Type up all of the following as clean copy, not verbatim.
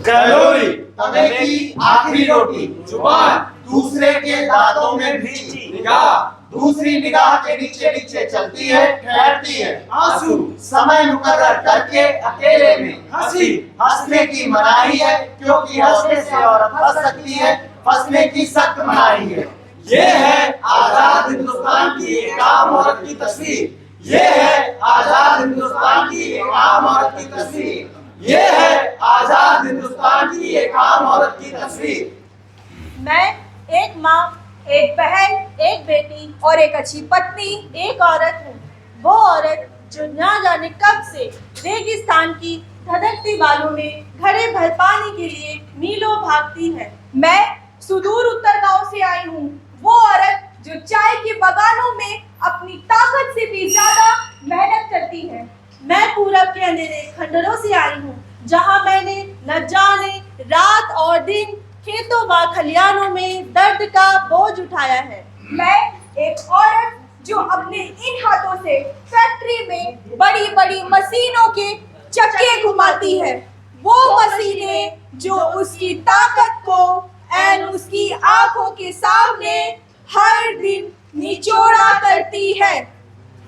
जरूरी तवे की आखिरी रोटी, जुबान दूसरे के दांतों में भींची, निगाह दूसरी निगाह के नीचे नीचे चलती है, ठहरती है, आंसू समय मुकर्रर करके अकेले में, हंसी हंसने की मनाही है क्योंकि हंसने से औरत हंस सकती है, फंसने की सख्त मनाही है। ये है आजाद हिंदुस्तान की एक आम औरत की तस्वीर, ये है आजाद हिंदुस्तान की एक आम औरत की तस्वीर, ये है आजाद हिंदुस्तान की एक आम औरत की तस्वीर। मैं एक माँ, एक बहन, एक बेटी और एक अच्छी पत्नी, एक औरत हूँ। वो औरत जो ना जाने कब से रेगिस्तान की धधकती बालों में घड़े भर पानी के लिए मीलों भागती है। मैं सुदूर उत्तर गांव से आई हूँ। वो औरत जो चाय के बागानों में अपनी ताकत से भी ज्यादा मेहनत करती है। मैं पूरब के अंधेरे खंडरों से आई हूँ, जहाँ मैंने न जाने रात और दिन खेतों व खलियानों में दर्द का बोझ उठाया है। मैं एक औरत जो अपने इन हाथों से फैक्ट्री में बड़ी बड़ी मशीनों के चक्के घुमाती है, वो मशीनें जो उसकी ताकत को एन उसकी आंखों के सामने हर दिन निचोड़ा करती है।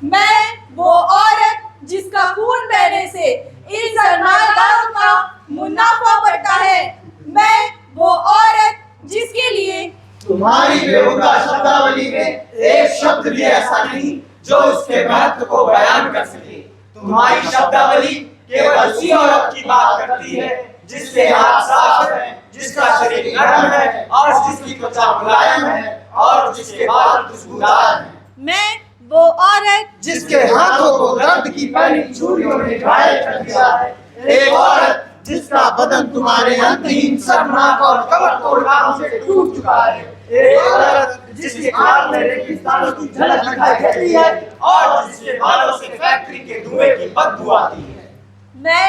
मैं वो औरत जिसका खून बहने से इन सरमायादारों का मुनाफा बढ़ता है। मैं वो औरत जिसके लिए तुम्हारी बेहुदा शब्दावली में एक शब्द भी ऐसा नहीं जो उसके महत्व को बयान कर सके। तुम्हारी शब्दावली केवल उसी औरत की बात करती है जिसके हाथ साफ है, जिसका शरीर नरम है और जिसकी त्वचा मुलायम है और जिसके बाल खुशबूदार हैं। मैं वो औरत जिसके हाथों को दर्द की पहली छुरियों ने घायल कर दिया है। एक औरत जिसका बदन तुम्हारे अंतहीन शर्मनाक और कमर तोड़ गालों से टूट चुका है। एक औरत जिसके खाल में रेगिस्तानों की झलक दिखाई देती है और जिसके बालों से फैक्ट्री के धुएं की बदबू आती है। मैं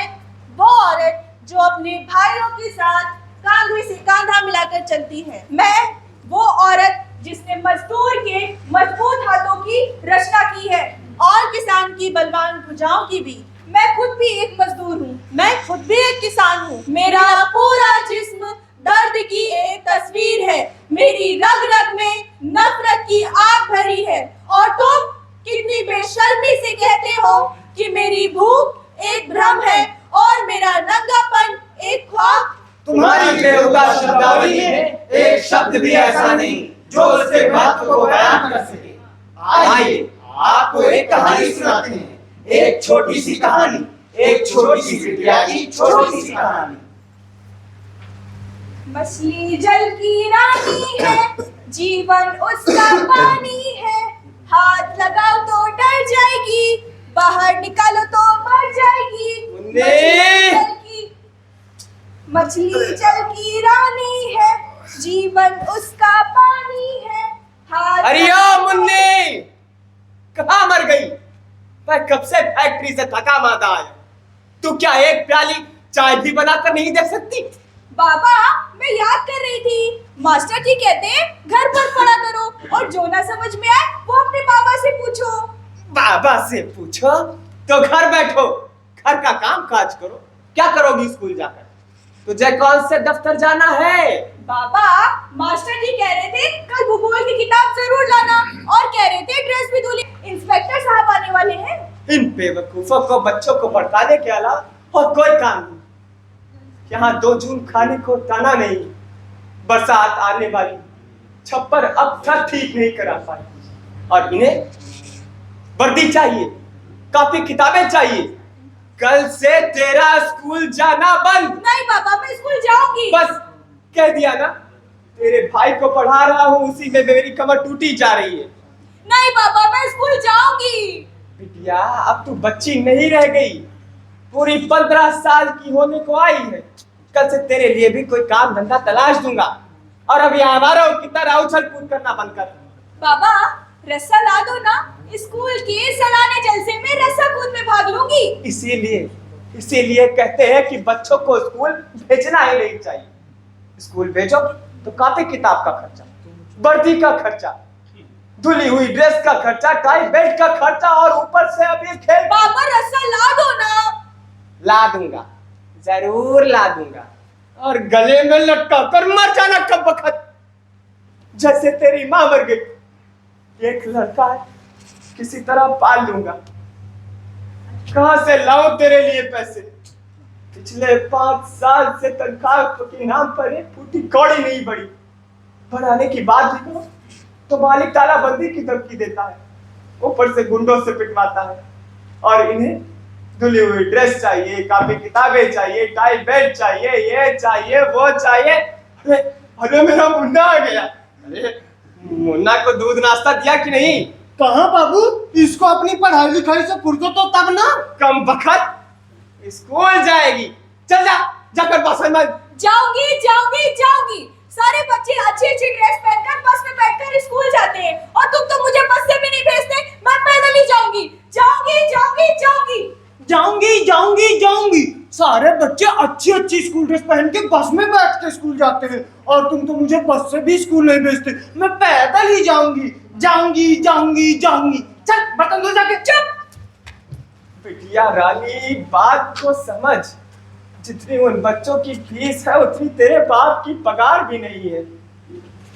वो औरत जो अपने भाइयों के साथ कांधे से कांधा मिलाकर चलती है। मैं वो औरत जिसने मजदूर के मजबूत हाथों की रचना की है और किसान की बलवान भुजाओं की भी। मैं खुद भी एक मजदूर हूँ, मैं खुद भी एक किसान हूँ। मेरा पूरा जिस्म दर्द की एक तस्वीर है। मेरी रग रग में नफरत की आग भरी है और तुम कितनी बेशर्मी से कहते हो कि मेरी भूख एक भ्रम है और मेरा नंगापन एक ख्वाब। तुम्हारी बेहुदा शब्दावली में एक शब्द भी ऐसा नहीं जो उसके महत्व को बयान कर सके। आइए आपको एक कहानी सुनाते हैं, एक छोटी सी कहानी, एक छोटी सी बिटिया की छोटी सी कहानी। मछली जल की रानी है, जीवन उसका पानी है। हाथ लगाओ तो डर जाएगी, बाहर निकालो तो मर जाएगी। मछली जल की रानी है, जीवन उसका पानी है। अरे ओ मुन्नी, कहाँ मर गई? मैं कब से फैक्ट्री से थका मांदा आया। तू क्या एक प्याली चाय भी बनाकर नहीं दे सकती? बाबा, मैं याद कर रही थी, मास्टर जी कहते हैं घर पर पढ़ा करो और जो ना समझ में आए वो अपने बाबा से पूछो। बाबा से पूछो तो घर बैठो, घर का काम काज करो। क्या करोगी स्कूल जाकर? तुझे कौन से दफ्तर जाना है? बाबा, मास्टर जी कह रहे थे कल भूगोल की किताब जरूर लाना और कह रहे थे ड्रेस भी धुली, इंस्पेक्टर साहब आने वाले हैं। इन बेवकूफों को बच्चों को भड़काने के अलावा और कोई काम नहीं। यहाँ 2 जून खाने को ताना नहीं, बरसात आने वाली, छप्पर अब तक ठीक नहीं करा पाई और इन्हें वर्दी चाहिए, काफी किताबें चाहिए। कल से तेरा स्कूल जाना बंद। नहीं बाबा, मैं स्कूल जाऊंगी। बस कह दिया ना, तेरे भाई को पढ़ा रहा हूँ, उसी में मेरी कमर टूटी जा रही है। नहीं बाबा, मैं स्कूल जाऊंगी। बिटिया, अब तू बच्ची नहीं रह गई, पूरी 15 साल की होने को आई है। कल से तेरे लिए भी कोई काम धंधा तलाश दूंगा और अभी हमारा की तरह उछल कूद करना बंद कर। बाबा, रस्सा ला दो ना, स्कूल के सालाने जलसे में रस्सा कूद में भाग लूंगी। इसीलिए कहते हैं कि बच्चों को स्कूल भेजना ही नहीं चाहिए। स्कूल भेजो तो कापी किताब का खर्चा, वर्दी का खर्चा, धुली हुई ड्रेस का खर्चा, टाई बेल्ट का खर्चा और ऊपर से अभी खेल। बाबा, रस्सा ला दो ना। ला दूंगा, जरूर ला दूंगा और गले में लटका कर मर जाना कब वक्त, जैसे तेरी माँ मर गई। एक लड़का है, किसी तरह पाल लूंगा। कहां से लाऊं तेरे लिए पैसे? पिछले 5 साल से तनख्वाह के नाम पर एक फूटी कौड़ी नहीं बढ़ी। बढ़ाने की बात भी करो तो मालिक तालाबंदी की धमकी देता है, ऊपर से गुंडों से पिटवाता है, और इन्हें धुली हुई ड्रेस चाहिए, कापी किताबें चाहिए, टाई बेल्ट चाहिए, ये चाहिए वो चाहिए। अरे अरे मेरा मुन्ना आ गया। अरे मुन्ना को दूध नाश्ता दिया कि नहीं? कहाँ बाबू, इसको अपनी पढ़ाई लिखाई से फुर्सत हो तब ना। कम बखत स्कूल जाएगी। चल जा, जाकर बस में। जाऊंगी जाऊंगी जाऊंगी। सारे बच्चे अच्छी अच्छी ड्रेस पहनकर बस में बैठकर स्कूल जाते हैं और तुम तो मुझे बस से भी नहीं भेजते। मैं पैदल ही जाऊंगी जाऊंगी जाऊंगी जाऊंगी जाऊंगी जाऊंगी जाऊंगी। सारे बच्चे अच्छी अच्छी स्कूल ड्रेस पहन के बस में बैठ के स्कूल जाते हैं और तुम तो मुझे बस से भी स्कूल नहीं भेजते। मैं पैदल ही जाऊंगी जाऊंगी जाऊंगी जाऊंगी। चल बर्तन धो जाके। चुप। बिटिया रानी, बात को समझ। जितनी उन बच्चों की फीस है उतनी तेरे बाप की पगार भी नहीं है।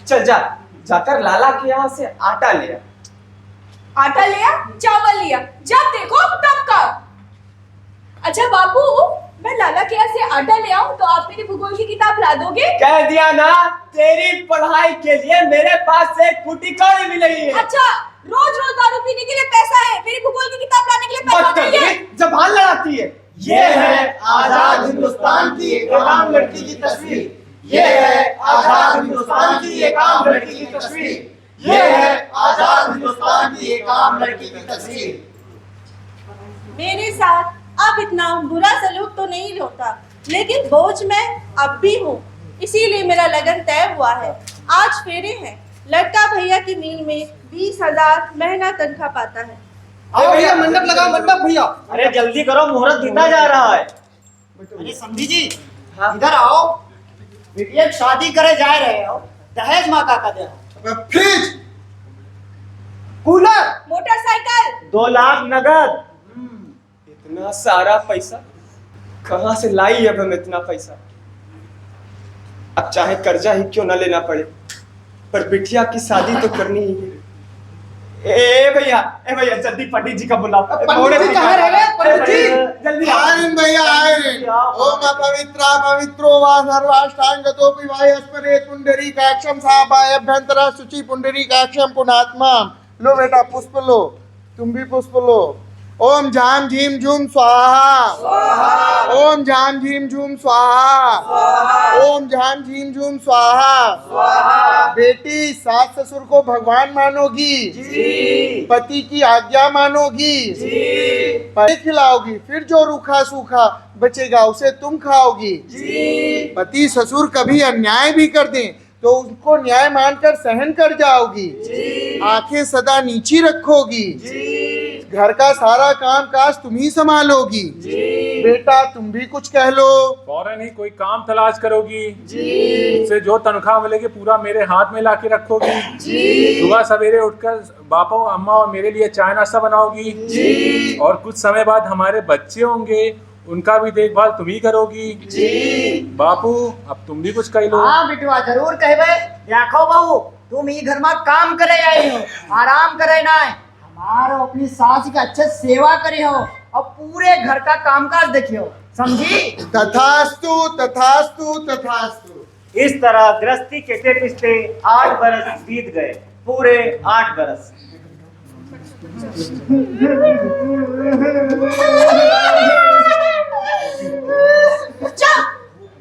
चल जा, जाकर लाला के यहाँ से आटा ले आ। आटा लिया, चावल लिया, जब देखो तब का। अच्छा बापू, मैं लाला के यहाँ से आटा ले आऊं तो आप मेरी भूगोल की किताब ला दोगे? कह दिया ना, तेरी पढ़ाई के लिए मेरे पास एक फूटी कौड़ी भी नहीं है। अच्छा, रोज रोज दारू पीने के लिए पैसा है, मेरी भूगोल की किताब लाने के लिए पैसा नहीं है। जबान लड़ाती है। ये है आजाद हिंदुस्तान की एक आम लड़की की तस्वीर। ये है आजाद हिंदुस्तान की एक आम लड़की की तस्वीर। ये है आजाद हिंदुस्तान की एक आम लड़की की तस्वीर। मेरे साथ अब इतना बुरा सलूक तो नहीं होता, लेकिन बोझ मैं अब भी हूँ, इसीलिए मेरा लगन तय हुआ है। आज फेरे हैं। लड़का भैया की मील में 20,000 महीना तनख्वाह पाता है। आओ भैया, मंडप लगाओ, मंडप भैया। अरे जल्दी करो, मुहूर्त बीता जा रहा है। अरे समझी जी, हाँ? इधर आओ। बिटिया शादी करे जा रहे हो, दहेज माँ का दे। फ्रिज, कूलर, मोटरसाइकिल, 2 लाख नगद। इतना सारा पैसा कहां से लाई अब हम इतना पैसा? अब चाहे कर्जा ही क्यों ना लेना पड़े, पर बिटिया की शादी तो करनी ही है। ए भैया जल्दी पंडित जी का बुलाओ। पंडित जी कहाँ रह गए? पंडित जी जल्दी आयन भैया आयन। ओम अपवित्रा पवित्रो वा सर्वाष्टांगतो विवाहस्परे पुंडरीकाक्षम सापाय अभ्यंतरा शुचि पुंडरीकाक्षम पुनात्मा। लो बेटा पुष्प लो, तुम भी पुष्प लो। ओम झाम झीम झूम स्वाहा। ओम झाम झीम झूम स्वाहा। ओम झाम झीम झूम स्वाहा। बेटी, सास ससुर को भगवान मानोगी जी। पति की आज्ञा मानोगी जी। पति खिलाओगी, फिर जो रूखा सूखा बचेगा उसे तुम खाओगी जी। पति ससुर कभी अन्याय भी कर दें तो उसको न्याय मानकर सहन कर जाओगी जी। आंखें सदा नीची रखोगी जी। घर का सारा काम काज तुम ही संभालोगी जी। बेटा तुम भी कुछ कह लो। फौरन ही कोई काम तलाश करोगी जी। उससे जो तनख्वाह मिलेगी पूरा मेरे हाथ में लाके रखोगी जी। सुबह सवेरे उठकर बापा अम्मा और मेरे लिए चाय नाश्ता बनाओगी जी। और कुछ समय बाद हमारे बच्चे होंगे, उनका भी देखभाल तुम ही करोगी जी। बापू अब तुम भी कुछ कह लो। हाँ बिटवा जरूर कहबे। देखो बहू, तुम ई घर में काम करे आई हो, आराम करे ना है। हमारो अपनी सास की अच्छे सेवा करे हो और पूरे घर का कामकाज देखियो, समझी? तथास्तु तथास्तु तथास्तु। इस तरह गृहस्थी के पिछले 8 बरस बीत गए, पूरे 8 बरस।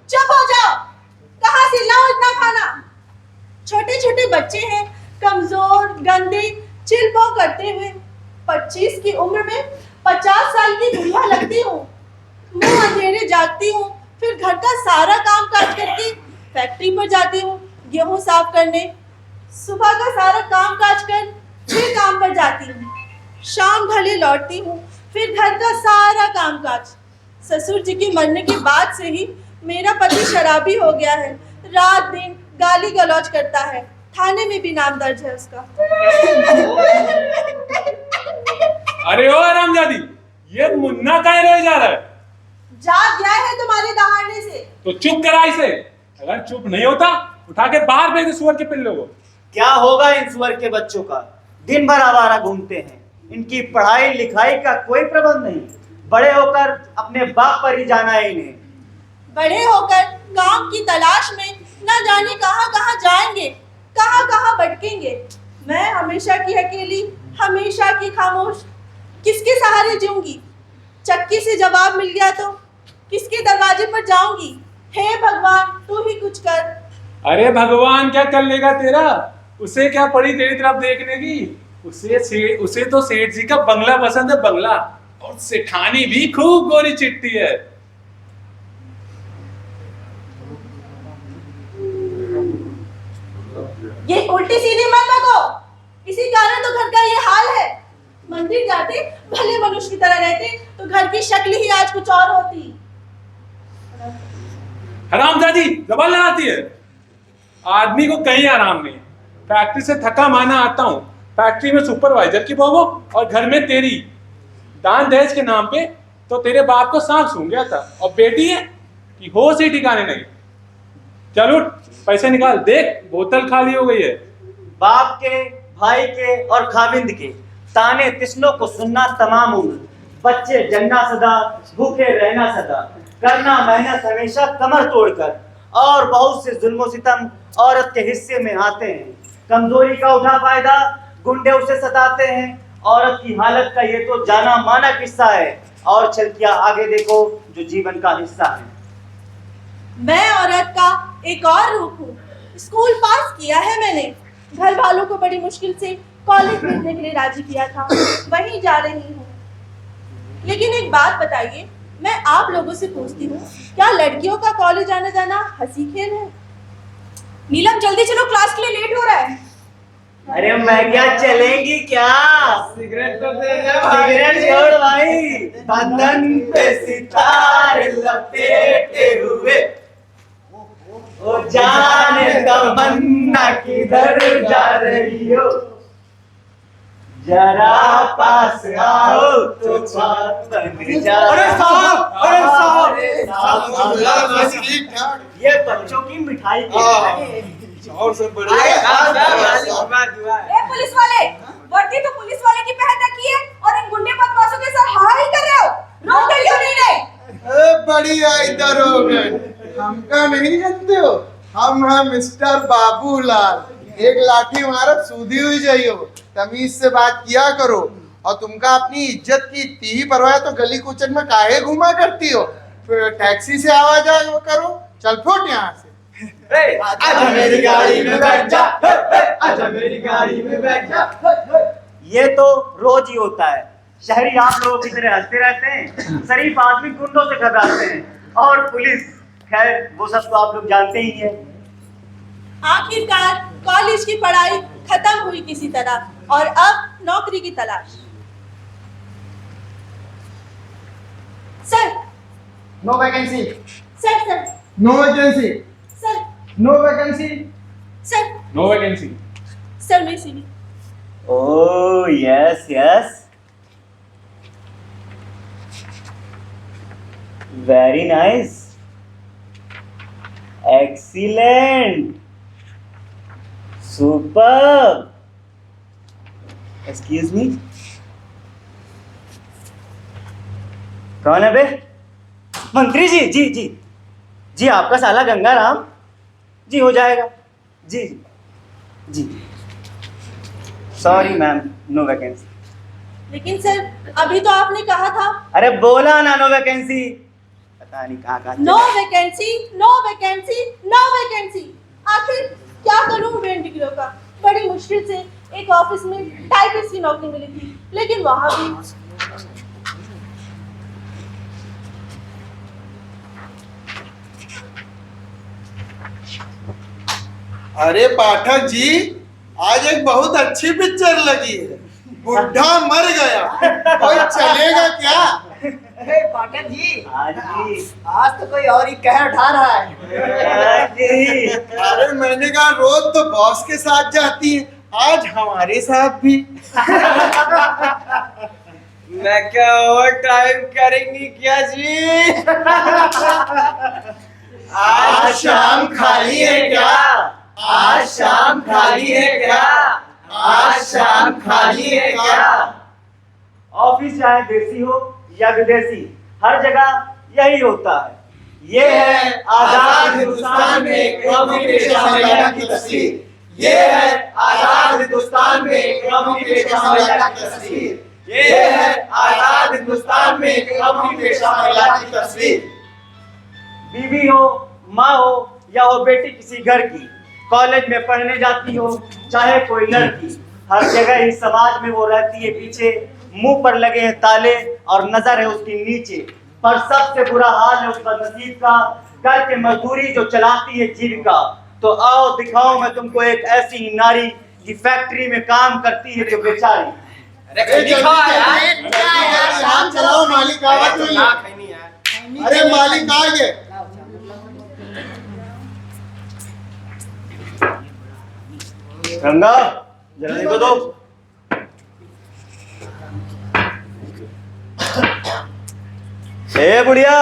चुप हो जाओ। कहाँ से लाओ इतना खाना? छोटे छोटे बच्चे हैं, कमजोर, गंदे, चिल्पो करते हुए। 25 की उम्र में 50 साल की बुढ़िया लगती हूँ। मुंह अंधेरे जागती हूँ, फिर घर का सारा काम काज करके फैक्ट्री पर जाती हूँ गेहूं साफ करने। सुबह का सारा काम काज कर फिर काम पर जाती हूँ। शाम ढले लौटती हूँ, फिर घर का सारा काम काज। ससुर जी के मरने के बाद से ही मेरा पति शराबी हो गया है। रात दिन गाली गलौज करता है। थाने में भी नाम दर्ज है उसका। अरे ओ हरामजादी, ये मुन्ना कहाँ रह जा रहा है? जाग गया है तुम्हारे दहाड़ने से। तो चुप करा इसे। अगर चुप नहीं होता उठा के बाहर भेज दे सुअर के पिल्लों को। क्या होगा इन सुअर के बच्चों का? दिन भर आवारा घूमते हैं, इनकी पढ़ाई लिखाई का कोई प्रबंध नहीं। बड़े होकर अपने बाप पर ही जाना है इन्हें। बड़े होकर काम की तलाश में न जाने कहां कहां जाएंगे, कहां कहां भटकेंगे। मैं हमेशा की अकेली, हमेशा की खामोश, किसके सहारे जीऊंगी? चक्की से जवाब मिल गया तो किसके दरवाजे पर जाऊंगी? हे भगवान, तू ही कुछ कर। अरे भगवान क्या कर लेगा तेरा? उसे क्या पड़ी तेरी तरफ देखने की? उसे तो सेठ जी का बंगला पसंद है, बंगला। और सेठानी भी खूब गोरी चिट्टी है। ये उल्टी सीधी मत बको, इसी कारण तो घर का ये हाल है। मंदिर जाते भले मनुष्य की तरह रहते तो घर की शक्ल ही आज कुछ और होती। हरामजादी जबान लगाती है। आदमी को कहीं आराम नहीं। फैक्ट्री से थका माना आता हूँ, फैक्ट्री में सुपरवाइजर की बहू और घर में तेरी दान दहेज के नाम पे तो तेरे बाप को सांप सूंघ गया था। और बेटी है कि होश ही ठिकाने नहीं। चल उठ, पैसे निकाल, देख बोतल खाली हो गई है। बाप के, भाई के और खाविंद के ताने तिस्नों को सुनना तमाम उम्र। बच्चे जन्ना सदा, भूखे रहना सदा, करना मेहनत हमेशा कमर तोड़कर। और बहुत से जुल्म सितम औरत के हिस्से में आते हैं। कमजोरी का उठा फायदा गुंडे उसे सताते हैं। औरत की हालत का ये तो जाना माना किस्सा है। और चल किया आगे देखो जो जीवन का हिस्सा है। मैं औरत का एक और रूप हूँ। स्कूल पास किया है मैंने, घर वालों को बड़ी मुश्किल से कॉलेज भेजने के लिए राजी किया था, वहीं जा रही हूँ। लेकिन एक बात बताइए, मैं आप लोगों से पूछती हूँ, क्या लड़कियों का कॉलेज आना जाना हंसी खेल है? नीलम जल्दी चलो, क्लास के लिए लेट हो रहा है। अरे मैं क्या, चलेंगी क्या? सिगरेट तो दे दे सिगरेट छोड़ भाई। बदन पे सितारे लपेटे हुए, ओ जाने तमन्ना किधर जा रही हो, जरा पास आओ तो बात बन जाए। अरे साहब, अरे साहब, ठीक ठाक ये बच्चों की मिठाई के और सब ए पुलिस वाले, वर्दी तो पुलिस वाले की पहन रखी है और इन गुंडे बदमाशों के साथ हां ही कर रहे हो। रोक दे क्यों नहीं रहे? बढ़िया इधर हो गए। हमका नहीं जानते हो, हम हैं मिस्टर बाबूलाल। एक लाठी मारत सूधी हुई जाइयो, तमीज से बात किया करो। और तुमका अपनी इज्जत की इतनी ही परवाह है तो गली कुचन में काहे घुमा करती हो? फिर टैक्सी से आवा जाओ करो, चल फुट यहाँ से। आजा मेरी गाड़ी में बैठ जा, आजा मेरी गाड़ी में बैठ जा। ये तो रोज ही होता है। शहरी आप लोगों की तरह हंसते रहते हैं, शरीफ आदमी गुंडों से घबराते हैं। और पुलिस, खैर वो सब तो आप लोग जानते ही हैं। आखिरकार कॉलेज की पढ़ाई खत्म हुई किसी तरह और अब नौकरी की तलाश। Sir, no vacancy, sir, sir, no vacancy, sir, no vacancy, sir, no vacancy. Sir मेरी CV. Oh yes yes, very nice, excellent, super. Excuse me, कौन है बे? मंत्री जी, जी जी जी, आपका साला गंगाराम जी। हो जाएगा जी जी। Sorry ma'am, no vacancy. लेकिन सर, अभी तो आपने कहा था। अरे बोला ना नो वैकेंसी, पता नहीं कहाँ no vacancy, no vacancy, no vacancy. आखिर क्या करूं वेन डिग्रियों का? बड़ी मुश्किल से एक ऑफिस में टाइपिस्ट की नौकरी मिली थी, लेकिन वहां भी अरे पाठक जी, आज एक बहुत अच्छी पिक्चर लगी है। बुढ़ा मर गया, कोई चलेगा क्या? पाठक जी, जी आज तो कोई और ही कहर उठा रहा है। जी। अरे मैंने कहा रोज तो बॉस के साथ जाती है, आज हमारे साथ भी। मैं क्या ओवर टाइम करेंगी क्या जी? आज शाम खाली है क्या? आज शाम खाली है क्या? आज शाम खाली है क्या? ऑफिस चाहे देसी हो या विदेशी, हर जगह यही होता है। ये है आजाद हिंदुस्तान में कौमी पेशा महिला की तस्वीर। ये है आजाद हिंदुस्तान में कौमी पेशा महिला की तस्वीर। ये है आजाद हिंदुस्तान में कौमी पेशा महिला की तस्वीर। बीवी हो, माँ हो या हो बेटी किसी घर की, कॉलेज में पढ़ने जाती हो चाहे कोई लड़की, हर जगह ही समाज में वो रहती है पीछे, मुंह पर लगे हैं ताले और नजर है उसकी नीचे। पर सबसे बुरा हाल है उस बदनसीब का, घर के मजदूरी जो चलाती है जीविका। तो आओ दिखाओ मैं तुमको एक ऐसी नारी की फैक्ट्री में काम करती है जो बेचारी। काम चलाओ, मालिक आवाज नहीं है। अरे मालिक आ गए। गंगा जरा देखो तो। ए बुढ़िया,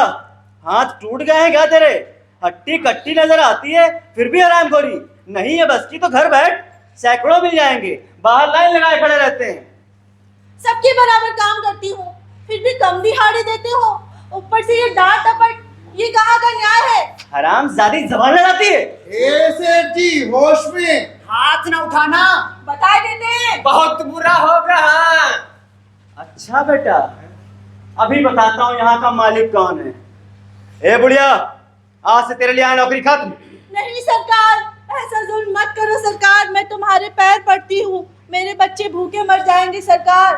हाथ टूट गए हैं क्या तेरे? हट्टी कट्टी नजर आती है फिर भी हरामखोरी नहीं है बस की तो घर बैठ, सैकड़ों मिल जाएंगे, बाहर लाइन लगाए खड़े रहते हैं। सबके बराबर काम करती हूँ फिर भी कम दिहाड़ी देते हो, ऊपर से ये डांट डपट, ये कहाँ का न्याय है? हराम ज्यादा जबान लगाती है। ए सेठ जी होश में। हाथ न उठाना। बता देते हैं। बहुत बुरा होगा। अच्छा बेटा, अभी बताता हूँ यहाँ का मालिक कौन है। ए बुढ़िया, आज से तेरे लिए आया नौकरी खत्म। नहीं सरकार, ऐसा जुल्म मत करो सरकार, मैं तुम्हारे पैर पड़ती हूँ, मेरे बच्चे भूखे मर जाएंगे सरकार।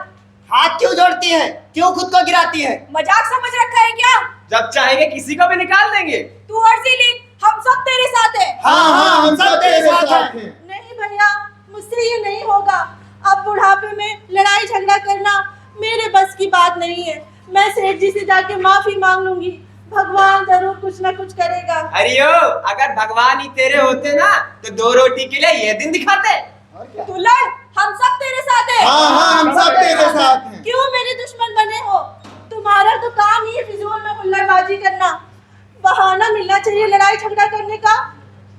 हाथ क्यों जोड़ती है? क्यों खुद को गिराती है? मजाक समझ रखा है क्या? जब चाहेंगे किसी को भी निकाल देंगे। तू अर्जी लिख, हम सब तेरे साथ हैं। हाँ हम सब तेरे साथ हैं। नहीं भैया, मुझसे ये नहीं होगा। अब बुढ़ापे में लड़ाई झगड़ा करना मेरे बस की बात नहीं है। मैं सेठ जी से जाके माफी मांग लूंगी, भगवान जरूर कुछ ना कुछ करेगा। अरे ओ, अगर भगवान ही तेरे होते ना तो 2 रोटी के लिए ये दिन दिखाते। तू लड़, हम सब तेरे साथ हैं। हाँ हम सब तेरे साथ हैं। क्यों मेरे दुश्मन बने हो? तुम्हारा तो काम ही है फिजूल में हुल्लड़बाजी करना, बहाना मिलना चाहिए लड़ाई झगड़ा करने का।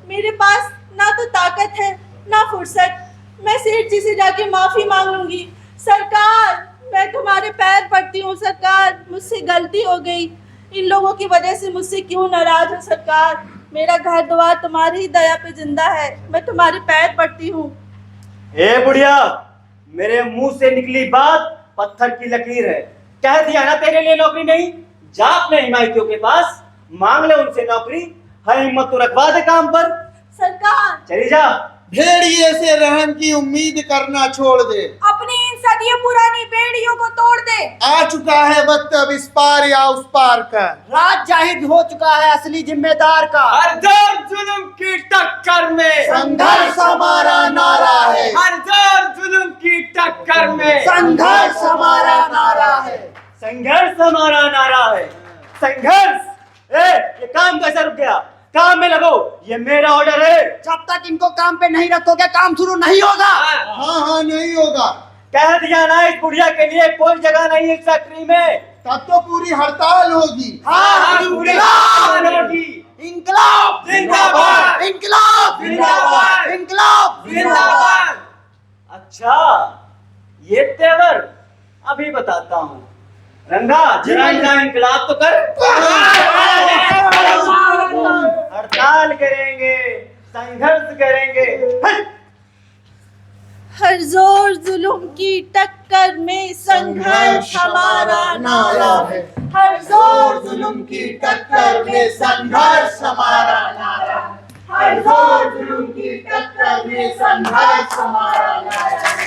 मेरे पास ना तो ताकत है ना फुर्सत। मैं सेठ जी से जाके माफी मांग लूंगी। सरकार, मैं तुम्हारे पैर पड़ती हूँ सरकार, मुझसे गलती हो गई। इन लोगों की वजह से मुझसे क्यों नाराज हो सरकार? मेरा घर द्वार तुम्हारी ही दया पे जिंदा है, मैं तुम्हारे पैर पड़ती हूँ। ए बुढ़िया, मेरे मुंह से निकली बात पत्थर की लकीर है। कह दिया ना तेरे लिए नौकरी नहीं, जा अपने हिमायतियों के पास मांग ले उनसे नौकरी, है हिम्मत तो रखवा दे काम पर। सरकार, चली जा। भेड़िए से रहम की उम्मीद करना छोड़ दे, अपनी इन सदियों पुरानी बेड़ियों को तोड़ दे। आ चुका है वक्त अब इस पार या उस पार का। राज जाहिर हो चुका है असली जिम्मेदार का। हर जोर जुल्म की टक्कर में संघर्ष हमारा नारा है। हर जोर जुल्म की टक्कर में संघर्ष हमारा नारा है। संघर्ष हमारा नारा है। संघर्ष। ये काम कैसे रुक गया? काम में लगो, ये मेरा ऑर्डर है। जब तक इनको काम पे नहीं रखोगे काम शुरू नहीं होगा। हाँ नहीं होगा। कह दिया ना, इस बुढ़िया के लिए कोई जगह नहीं इस फैक्ट्री में। तब तो पूरी हड़ताल होगी। हाँ, इंकलाब होगी। इंकलाब जिंदाबाद। इंकलाब जिंदाबाद। इंकलाब जिंदाबाद। अच्छा, ये तेवर अभी बताता हूँ। रंगा, जरा इनका इंकलाब तो कर। हड़ताल करेंगे, संघर्ष करेंगे। हर जोर जुल्म की टक्कर में संघर्ष हमारा नारा है। हर जोर जुल्म की टक्कर में संघर्ष हमारा नारा है। हर जोर जुल्म की टक्कर में संघर्ष हमारा नारा है।